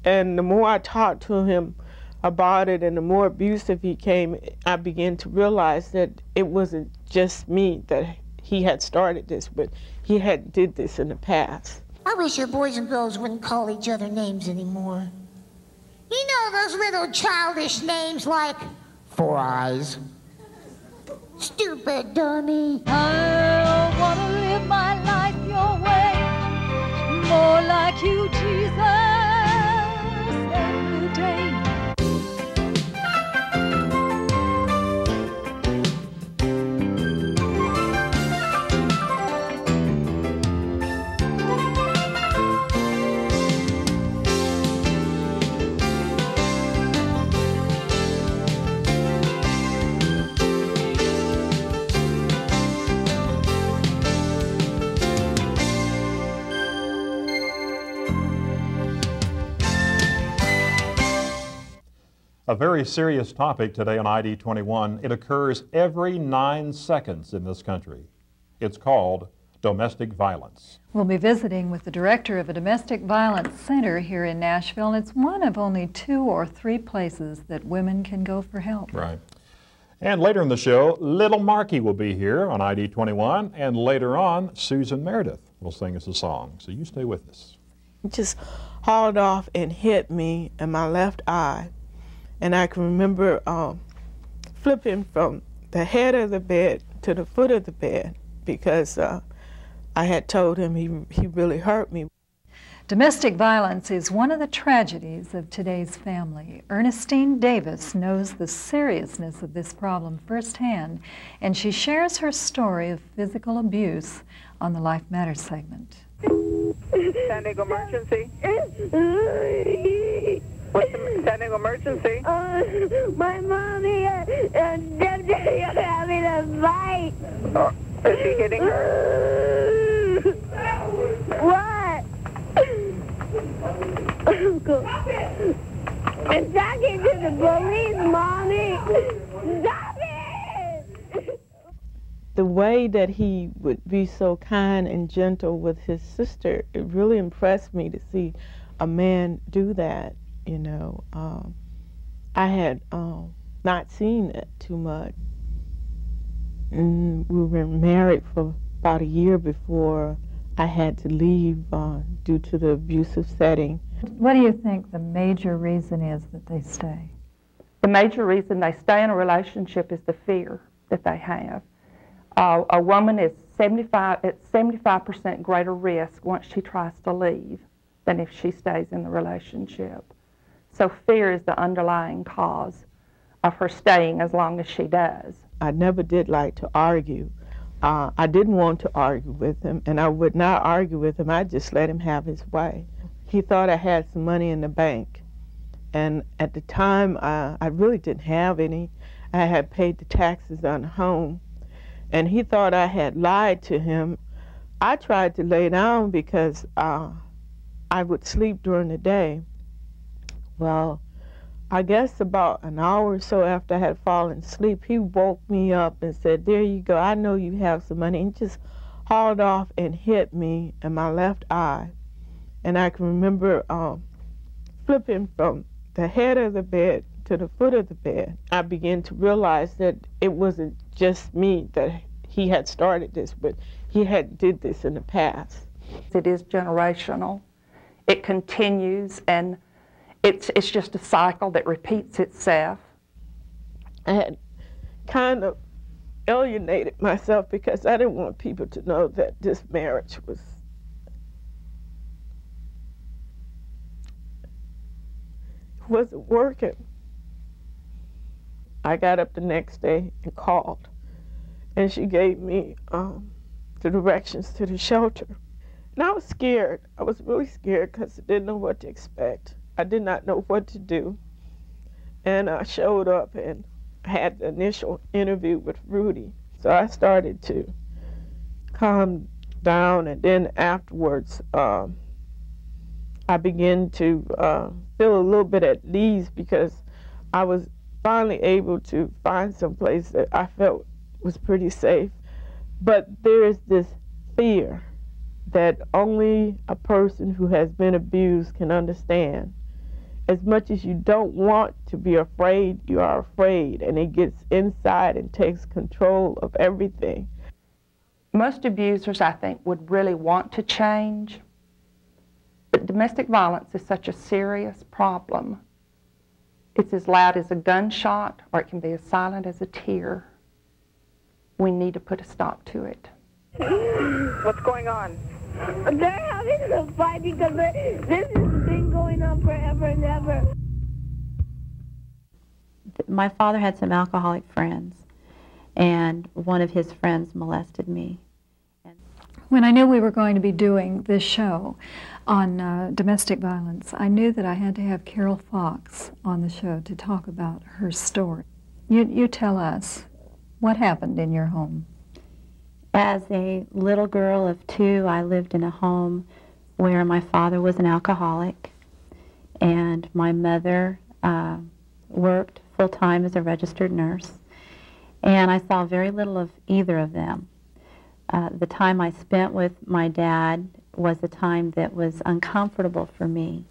And the more I talked to him about it and the more abusive he came, I began to realize that it wasn't just me that he had started this, but he had did this in the past. I wish your boys and girls wouldn't call each other names anymore. You know those little childish names like Four Eyes, Stupid Dummy. I wanna live my life your way, more like you, Jesus, every day. A very serious topic today on ID 21. It occurs every 9 seconds in this country. It's called domestic violence. We'll be visiting with the director of a domestic violence center here in Nashville, and it's one of only 2 or 3 places that women can go for help. Right. And later in the show, little Markey will be here on ID 21, and later on, Susan Meredith will sing us a song. So you stay with us. It just hauled off and hit me in my left eye. And I can remember flipping from the head of the bed to the foot of the bed because I had told him he really hurt me. Domestic violence is one of the tragedies of today's family. Ernestine Davis knows the seriousness of this problem firsthand, and she shares her story of physical abuse on the Life Matters segment. San Diego emergency. What's the San Diego emergency? My mommy and daddy are having a fight. Is he hitting her? What? I'm talking to the police, Mommy. Stop it! The way that he would be so kind and gentle with his sister, it really impressed me to see a man do that. You know, I had not seen it too much. And we were married for about a year before I had to leave due to the abusive setting. What do you think the major reason is that they stay? The major reason they stay in a relationship is the fear that they have. A woman is 75% greater risk once she tries to leave than if she stays in the relationship. So fear is the underlying cause of her staying as long as she does. I never did like to argue. I didn't want to argue with him, and I would not argue with him. I just let him have his way. He thought I had some money in the bank, and at the time I really didn't have any. I had paid the taxes on the home, and he thought I had lied to him. I tried to lay down because I would sleep during the day. Well, I guess about an hour or so after I had fallen asleep, he woke me up and said, "There you go, I know you have some money," and just hauled off and hit me in my left eye. And I can remember flipping from the head of the bed to the foot of the bed. I began to realize that it wasn't just me that he had started this, but he had did this in the past. It is generational. It continues, and it's just a cycle that repeats itself. I had kind of alienated myself because I didn't want people to know that this marriage wasn't working. I got up the next day and called, and she gave me the directions to the shelter. And I was scared. I was really scared because I didn't know what to expect. I did not know what to do. And I showed up and had the initial interview with Rudy. So I started to calm down, and then afterwards I began to feel a little bit at ease because I was finally able to find some place that I felt was pretty safe. But there is this fear that only a person who has been abused can understand. as much as you don't want to be afraid, you are afraid, and it gets inside and takes control of everything. Most abusers, I think, would really want to change, but domestic violence is such a serious problem. It's as loud as a gunshot, or it can be as silent as a tear. We need to put a stop to it. What's going on? They're having a fight because this has been going on forever and ever. My father had some alcoholic friends, and one of his friends molested me. When I knew we were going to be doing this show on domestic violence, I knew that I had to have Carol Fox on the show to talk about her story. You tell us, what happened in your home? As a little girl of 2, I lived in a home where my father was an alcoholic, and my mother worked full-time as a registered nurse, and I saw very little of either of them. The time I spent with my dad was a time that was uncomfortable for me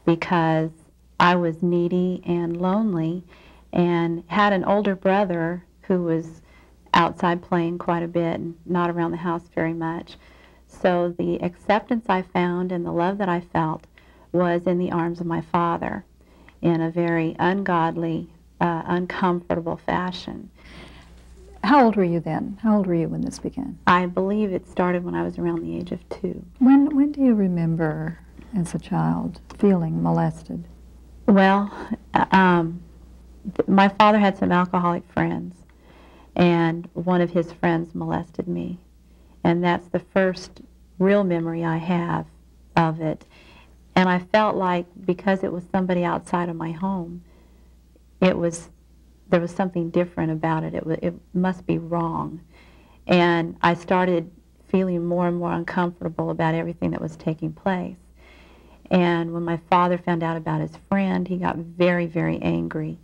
because I was needy and lonely and had an older brother who was outside playing quite a bit and not around the house very much. So the acceptance I found and the love that I felt was in the arms of my father in a very ungodly, uncomfortable fashion. How old were you then? How old were you when this began? I believe it started when I was around the age of 2. When do you remember, as a child, feeling molested? Well, my father had some alcoholic friends, and one of his friends molested me. And that's the first real memory I have of it. And I felt like because it was somebody outside of my home, there was something different about it. It must be wrong. And I started feeling more and more uncomfortable about everything that was taking place. And when my father found out about his friend, he got very, very angry.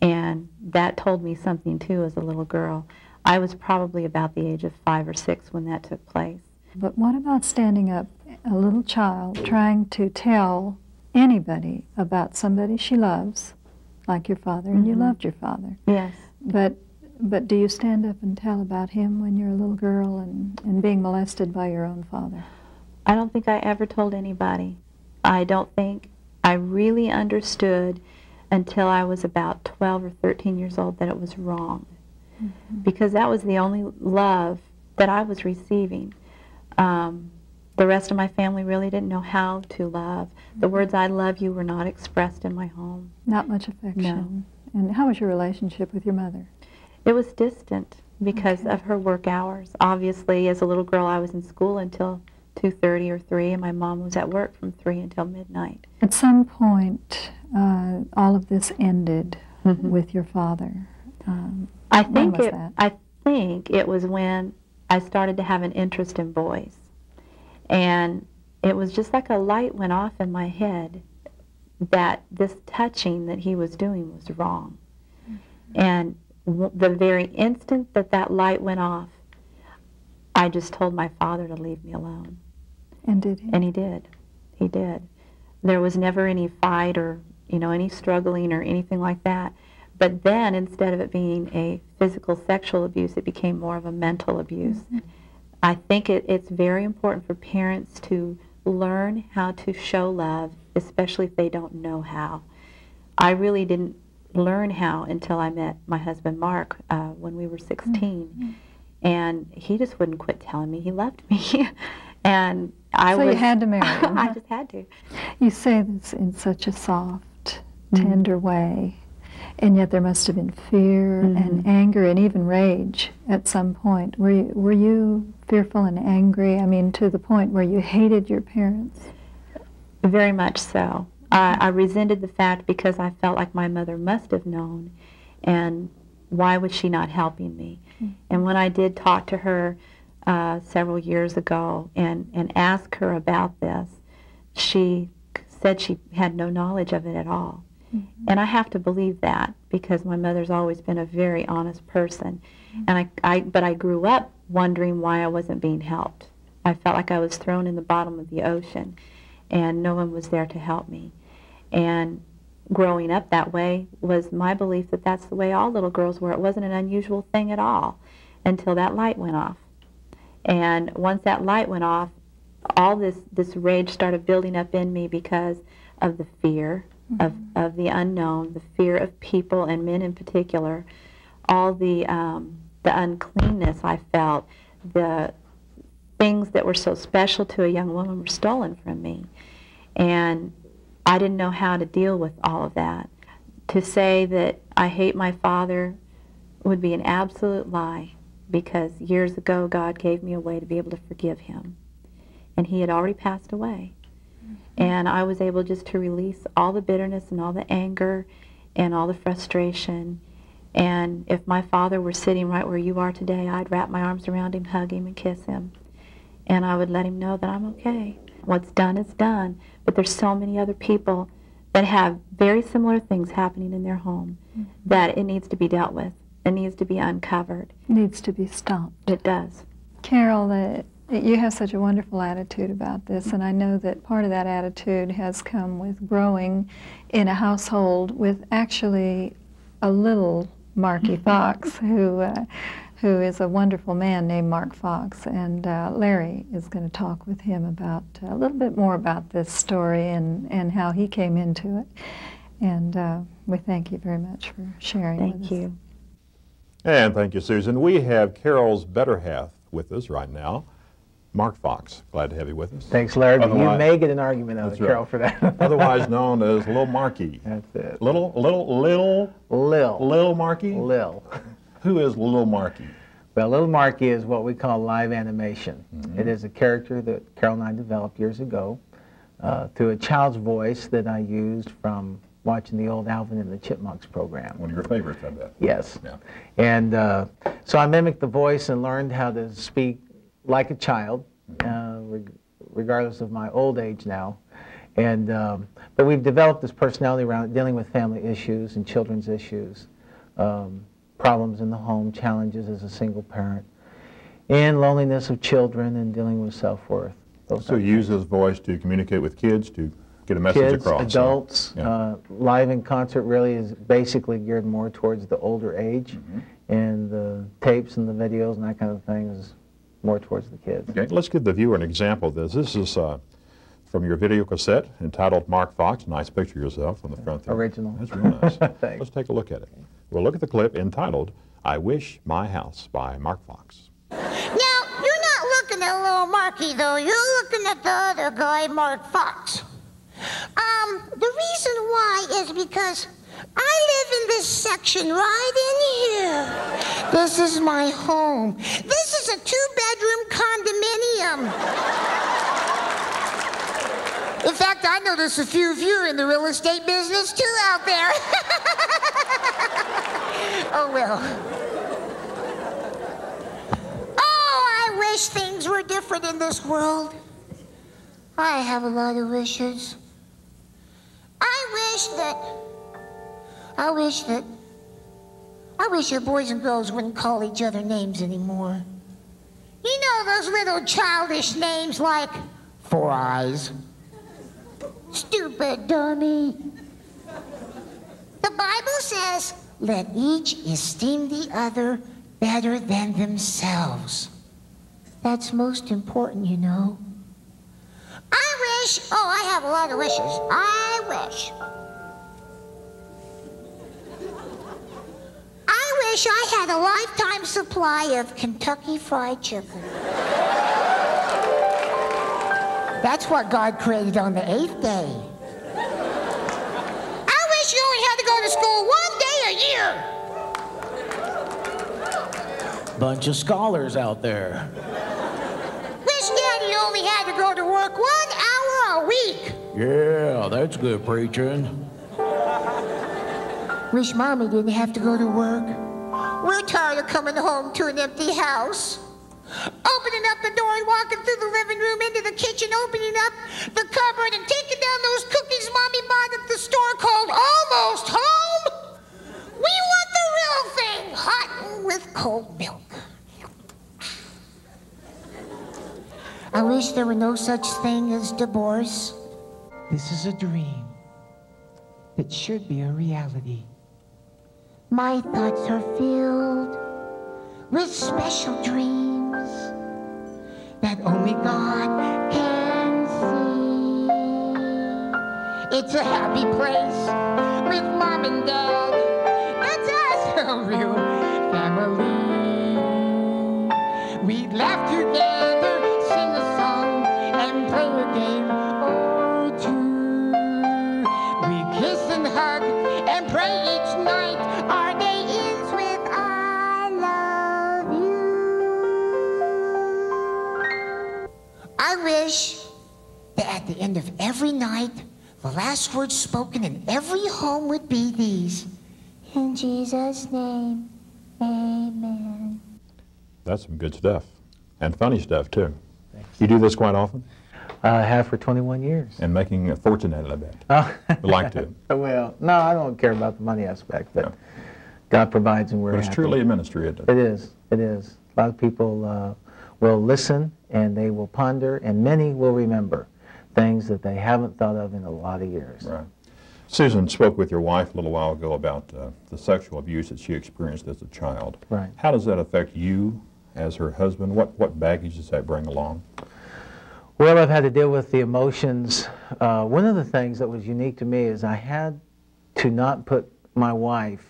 And that told me something, too, as a little girl. I was probably about the age of 5 or 6 when that took place. But what about standing up, a little child, trying to tell anybody about somebody she loves, like your father, and you loved your father? Yes. But do you stand up and tell about him when you're a little girl and being molested by your own father? I don't think I ever told anybody. I don't think I really understood until I was about 12 or 13 years old that it was wrong. Because that was the only love that I was receiving. The rest of my family really didn't know how to love. The words "I love you" were not expressed in my home. Not much affection. No. And how was your relationship with your mother? It was distant because of her work hours. Obviously, as a little girl, I was in school until 2:30 or 3, and my mom was at work from 3 until midnight. At some point, all of this ended with your father. I when think was that? I think it was when I started to have an interest in boys. And it was just like a light went off in my head that this touching that he was doing was wrong. And the very instant that that light went off, I just told my father to leave me alone. And did he? And he did. He did. There was never any fight or, any struggling or anything like that. But then, instead of it being a physical sexual abuse, it became more of a mental abuse. I think it's very important for parents to learn how to show love, especially if they don't know how. I really didn't learn how until I met my husband, Mark, when we were 16. And he just wouldn't quit telling me he loved me. And So you had to marry him. I just had to. You say this in such a soft, tender way, and yet there must have been fear and anger and even rage at some point. Were you fearful and angry, to the point where you hated your parents? Very much so. I resented the fact because I felt like my mother must have known, and why was she not helping me? And when I did talk to her several years ago and ask her about this, she said she had no knowledge of it at all. And I have to believe that because my mother's always been a very honest person. And but I grew up wondering why I wasn't being helped. I felt like I was thrown in the bottom of the ocean and no one was there to help me. And growing up that way was my belief that that's the way all little girls were. It wasn't an unusual thing at all until that light went off. And once that light went off, all this rage started building up in me because of the fear of the unknown, the fear of people and men in particular, all the uncleanness I felt, the things that were so special to a young woman were stolen from me. And I didn't know how to deal with all of that. To say that I hate my father would be an absolute lie, because years ago God gave me a way to be able to forgive him. And he had already passed away. And I was able just to release all the bitterness and all the anger and all the frustration. And if my father were sitting right where you are today, I'd wrap my arms around him, hug him, and kiss him. And I would let him know that I'm okay. What's done is done. But there's so many other people that have very similar things happening in their home that it needs to be dealt with. It needs to be uncovered. It needs to be stopped. It does. Carol, you have such a wonderful attitude about this, and I know that part of that attitude has come with growing in a household with actually a little Markey Fox who is a wonderful man named Mark Fox, and Larry is going to talk with him about a little bit more about this story and how he came into it. And we thank you very much for sharing with us. Thank you. And thank you, Susan. We have Carol's better half with us right now, Mark Fox. Glad to have you with us. Thanks, Larry. But you may get an argument out of Carol for that. Otherwise known as Little Markey. That's it. Little Markey? Lil. Who is Little Markey? Well, Little Markey is what we call live animation. It is a character that Carol and I developed years ago through a child's voice that I used from watching the old Alvin and the Chipmunks program. One of your favorites, I bet. Yes. Yeah. And so I mimicked the voice and learned how to speak like a child, regardless of my old age now. And but we've developed this personality around dealing with family issues and children's issues, problems in the home, challenges as a single parent, and loneliness of children and dealing with self-worth. So you use his voice to communicate with kids, to get a message across. Kids, adults. Yeah. Live in concert really is basically geared more towards the older age, and the tapes and the videos and that kind of thing is more towards the kids. Okay, let's give the viewer an example of this. This is from your video cassette entitled Mark Fox. Nice picture of yourself on the front there. Original. That's real nice. Thanks. Let's take a look at it. We'll look at the clip entitled I Wish My House by Mark Fox. Now, you're not looking at little Markey, though. You're looking at the other guy, Mark Fox. The reason why is because I live in this section right in here. This is my home. This is a 2-bedroom condominium. In fact, I know there's a few of you in the real estate business too out there. Oh, well. Oh, I wish things were different in this world. I have a lot of wishes. I wish your boys and girls wouldn't call each other names anymore. You know those little childish names like Four Eyes, Stupid Dummy. The Bible says, let each esteem the other better than themselves. That's most important, you know. I have a lot of wishes. I wish I had a lifetime supply of Kentucky Fried Chicken. That's what God created on the 8th day. I wish you only had to go to school 1 day a year. Bunch of scholars out there. Wish Daddy only had to go to work 1 hour a week. Yeah, that's good preaching. Wish Mommy didn't have to go to work. We're tired of coming home to an empty house. Opening up the door and walking through the living room into the kitchen, opening up the cupboard and taking down those cookies Mommy bought at the store called Almost Home. We want the real thing, hot and with cold milk. I wish there were no such thing as divorce. This is a dream. that should be a reality. My thoughts are filled with special dreams that only God can see. It's a happy place with Mom and Dad. That's us, a real family. We'd laugh together, sing a song, and play a game or two. We kiss and hug and pray each night. Our day ends with I love you. I wish that at the end of every night, the last words spoken in every home would be these: in Jesus' name, amen. That's some good stuff. And funny stuff, too. Thanks. You do this quite often? I have for 21 years. And making a fortune at it, I bet. Oh. Would like to. Well, no, I don't care about the money aspect, but yeah. God provides and we're happy. It's truly a ministry, isn't it? It is. It is. A lot of people will listen and they will ponder, and many will remember things that they haven't thought of in a lot of years. Right. Susan spoke with your wife a little while ago about the sexual abuse that she experienced as a child. Right. How does that affect you as her husband? What baggage does that bring along? Well, I've had to deal with the emotions. One of the things that was unique to me is I had to not put my wife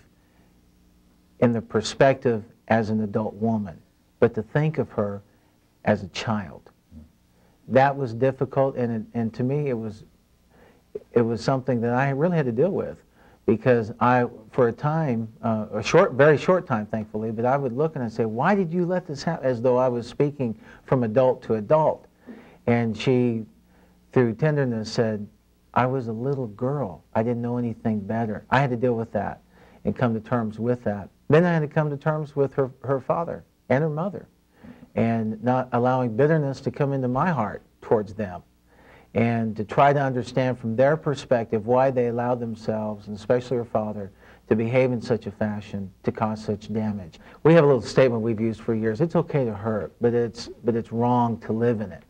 in the perspective as an adult woman, but to think of her as a child. That was difficult, and to me it was something that I really had to deal with, because for a time, very short time, thankfully, but I would look and I'd say, why did you let this happen? As though I was speaking from adult to adult. And she, through tenderness, said, I was a little girl. I didn't know anything better. I had to deal with that and come to terms with that. Then I had to come to terms with her father and her mother, and not allowing bitterness to come into my heart towards them, and to try to understand from their perspective why they allowed themselves, and especially her father, to behave in such a fashion to cause such damage. We have a little statement we've used for years: it's okay to hurt, but it's wrong to live in it.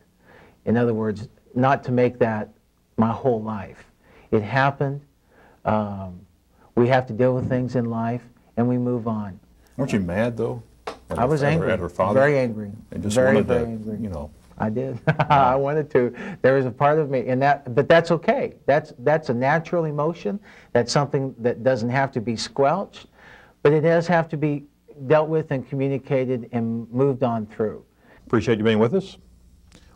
In other words, not to make that my whole life. It happened. We have to deal with things in life, and we move on. Weren't you mad, though? I was angry. At her father? Very angry. And just very, wanted very to, angry. you know. I did. I wanted to. There was a part of me, but that's okay. That's a natural emotion. That's something that doesn't have to be squelched, but it does have to be dealt with and communicated and moved on through. Appreciate you being with us.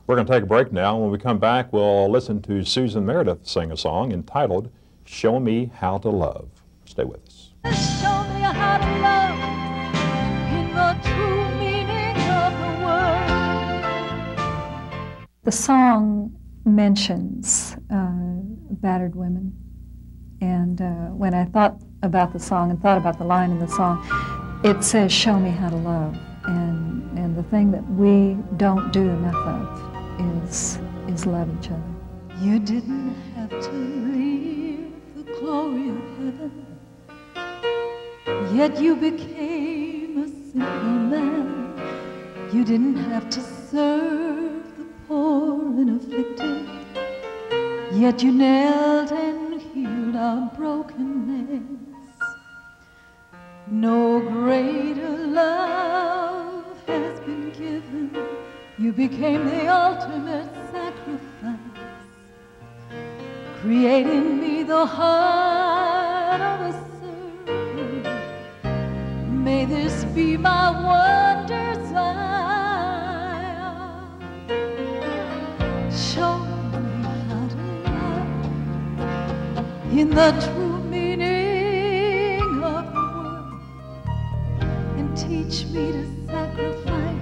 We're going to take a break now. When we come back, we'll listen to Susan Meredith sing a song entitled Show Me How to Love. Stay with us. Show me how to love in the true meaning of the word. The song mentions battered women, and when I thought about the song and thought about the line in the song, it says, show me how to love, and the thing that we don't do enough of is love each other. You didn't have to leave the glory of heaven, yet you became a simple man. You didn't have to serve the poor and afflicted, yet you knelt and healed our brokenness. No greater love has been given. You became the ultimate sacrifice, creating me the heart of a servant. May this be my one desire. Show me how to love in the true meaning of the word, and teach me to sacrifice,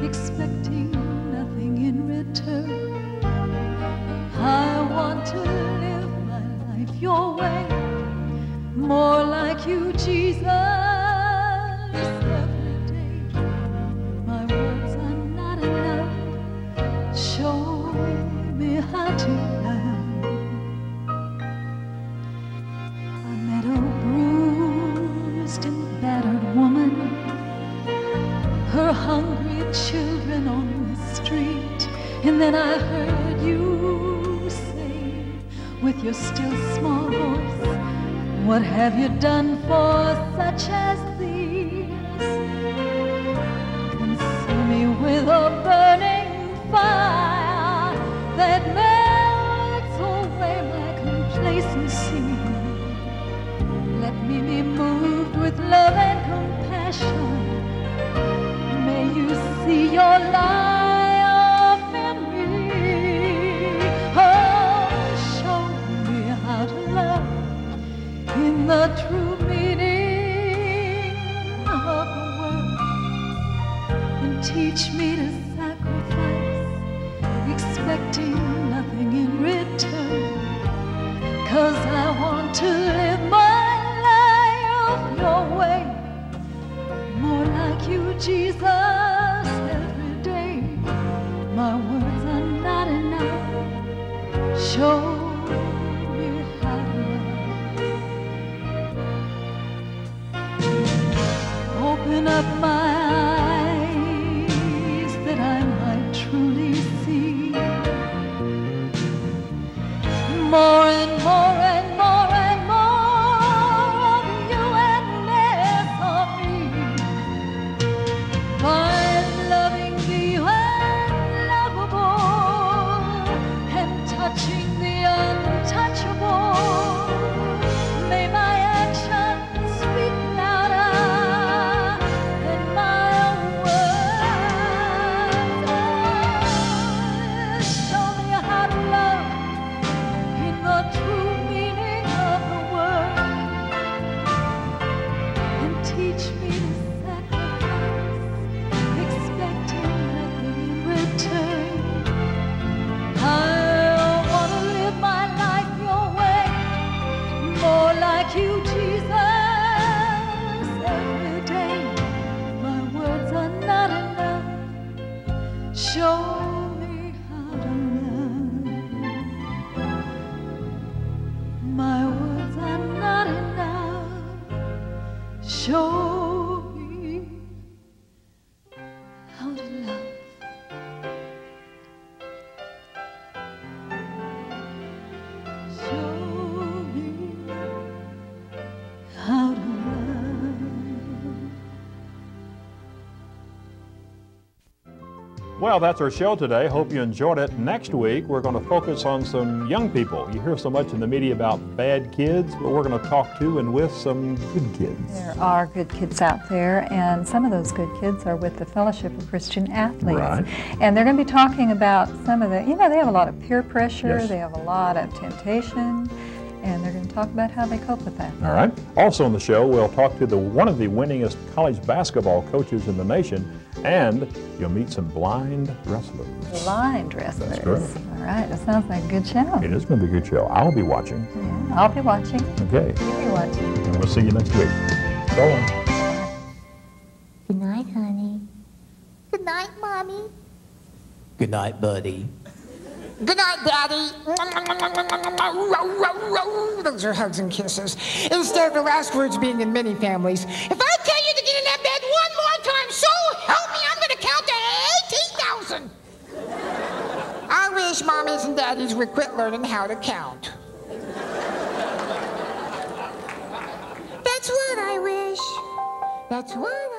expecting nothing in return. I want to live my life your way, more like you, Jesus. Every day, my words are not enough. Show me how to love. I met a bruised and battered woman, her hungry children on the street, and then I heard you say with your still small voice, What have you done for such as these? Consume me with a burning fire that melts away my complacency. Let me be moved with love and compassion. May you see your life in me. Oh, show me how to love in the true meaning of the word, and teach me to sacrifice, expecting nothing in return. 'Cause I want to live my life your way, more like you, Jesus, every day. My words are not enough. Show me how to love. Open up my eyes that I might truly see more and more and more and more of you and less of me. By loving the unlovable and touching the untouchable, may my actions speak louder than my words. Show me how to love in the true meaning of the word, and teach me to sacrifice, expecting nothing in return. I want to live my life your way, more like you, Jesus, every day. My words are not enough. Show me how to love. My words are not enough. Show me how to love. Show me how to love. Well, that's our show today. Hope you enjoyed it. Next week, we're going to focus on some young people. You hear so much in the media about bad kids, but we're going to talk to and with some good kids. There are good kids out there, and some of those good kids are with the Fellowship of Christian Athletes. Right. And they're going to be talking about some of the, you know, they have a lot of peer pressure, Yes. they have a lot of temptation, and they're going to talk about how they cope with that. All right. Also on the show, we'll talk to one of the winningest college basketball coaches in the nation, and you'll meet some blind wrestlers. Blind wrestlers. That's correct. All right, that sounds like a good show. It is going to be a good show. I'll be watching. Yeah, I'll be watching. Okay. You'll be watching. And we'll see you next week. So long. Good night, honey. Good night, Mommy. Good night, buddy. Good night, Daddy. Those are hugs and kisses. Instead of the last words being in many families, if I tell you to get in that bed one more time, so help me, I'm going to count to 18,000. I wish mommies and daddies would quit learning how to count. That's what I wish. That's what